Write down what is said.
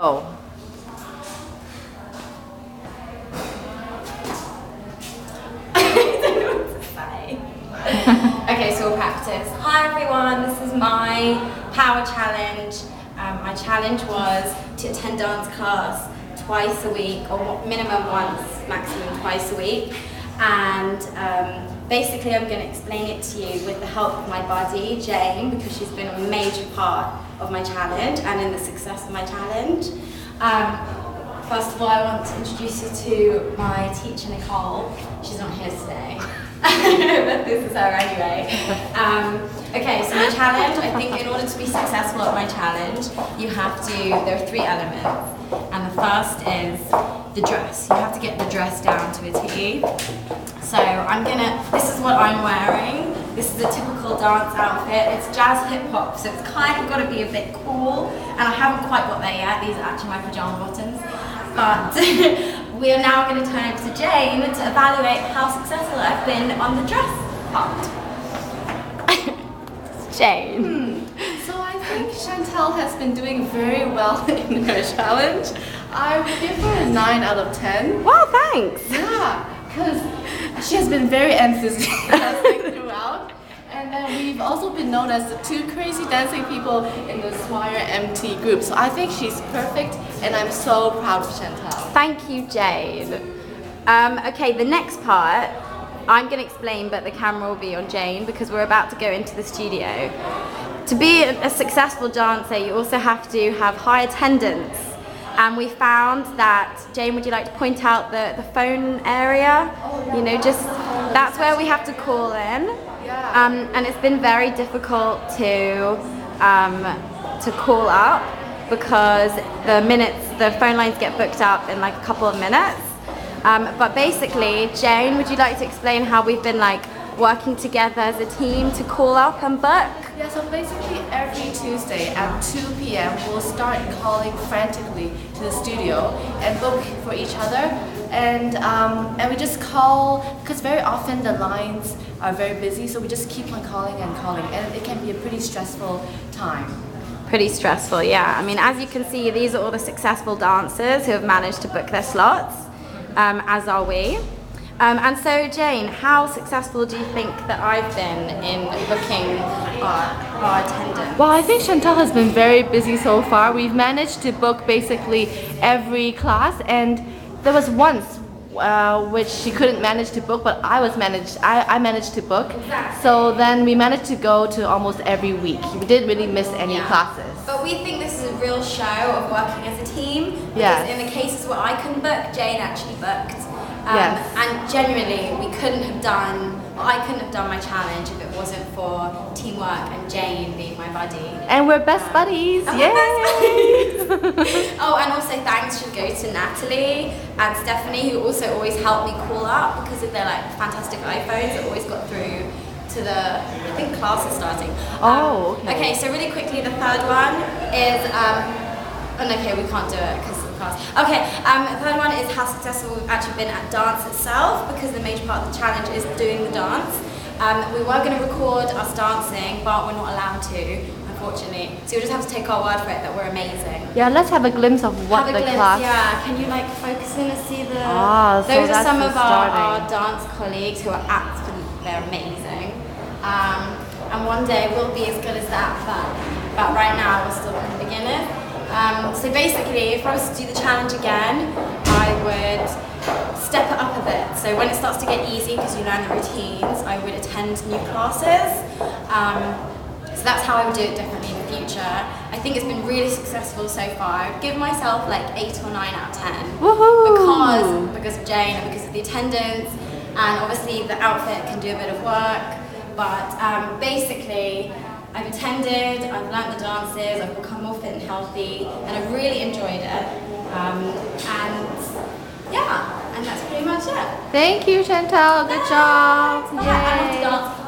Oh. I don't know what to say. Okay, so we'll practice. Hi everyone, this is my power challenge. My challenge was to attend dance class twice a week, or minimum once, maximum twice a week. And basically I'm going to explain it to you with the help of my buddy, Jane, because she's been a major part of my challenge and in the success of my challenge. First of all, I want to introduce you to my teacher, Nicole. She's not here today, but this is her anyway. Okay, so my challenge, I think in order to be successful at my challenge, there are 3 elements. And the first is the dress. You have to get the dress down to a T. So this is what I'm wearing. This is a typical dance outfit. It's jazz hip hop, so it's kind of got to be a bit cool. And I haven't quite got there yet. These are actually my pajama bottoms. But we are now going to turn over to Jane to evaluate how successful I've been on the dress part. Jane. So I think Chantal has been doing very well in her challenge. I would give her a 9 out of 10. Wow, thanks. Yeah, because she has been very enthusiastic throughout. And then we've also been known as the 2 crazy dancing people in the Swire MT group. So I think she's perfect, and I'm so proud of Chantal. Thank you, Jane. Okay, the next part, I'm going to explain, but the camera will be on Jane because we're about to go into the studio. To be a successful dancer, you also have to have high attendance. And we found that, Jane, would you like to point out the phone area? You know, that's where we have to call in. And it's been very difficult to call up because the phone lines get booked up in like a couple of minutes. But basically, Jane, would you like to explain how we've been like working together as a team to call up and book? Yeah, so basically every Tuesday at 2 p.m. we'll start calling frantically to the studio and book for each other. And we just call, because very often the lines are very busy, so we just keep on calling and calling, and it can be a pretty stressful time. Pretty stressful, yeah. I mean, as you can see, these are all the successful dancers who have managed to book their slots, as are we. And so, Jane, how successful do you think that I've been in booking our attendance? Well, I think Chantal has been very busy so far. We've managed to book basically every class, and there was once which she couldn't manage to book, but I managed to book. Exactly. So then we managed to go to almost every week. We didn't really miss any classes. But we think this is a real show of working as a team. Because Yes. in the cases where I couldn't book, Jane actually booked. Yes. And genuinely, I couldn't have done my challenge if it wasn't for teamwork and Jane being my buddy. And we're best buddies. And Yay! we're best buddies. Oh, and also thanks should go to Natalie and Stephanie, who also always helped me call up because of their like fantastic iPhones that always got through to I think class is starting. Okay. Okay, so really quickly, the third one is, okay, we can't do it because of the class. Okay, the third one is how successful we've actually been at dance itself, because the major part of the challenge is doing the dance. We were going to record us dancing, but we're not allowed to, unfortunately. So you'll just have to take our word for it that we're amazing. Yeah, let's have a glimpse of what Have a the glimpse, class. yeah. Can you like focus in and see the? So those are that's some the of our starting. dance colleagues who are absolutely, they're amazing. And one day we'll be as good as that, but right now we're still kind of beginners. So basically, if I was to do the challenge again, I would step it up a bit. So when it starts to get easy, because you learn the routines, I would attend new classes. So that's how I would do it differently in the future. I think it's been really successful so far. I'd give myself like 8 or 9 out of 10. Woohoo! Because of Jane and because of the attendance, and obviously the outfit can do a bit of work. But basically, I've attended, I've learnt the dances, I've become more fit and healthy, and I've really enjoyed it. And that's pretty much it. Thank you, Chantal. Good job. Bye. I love to dance.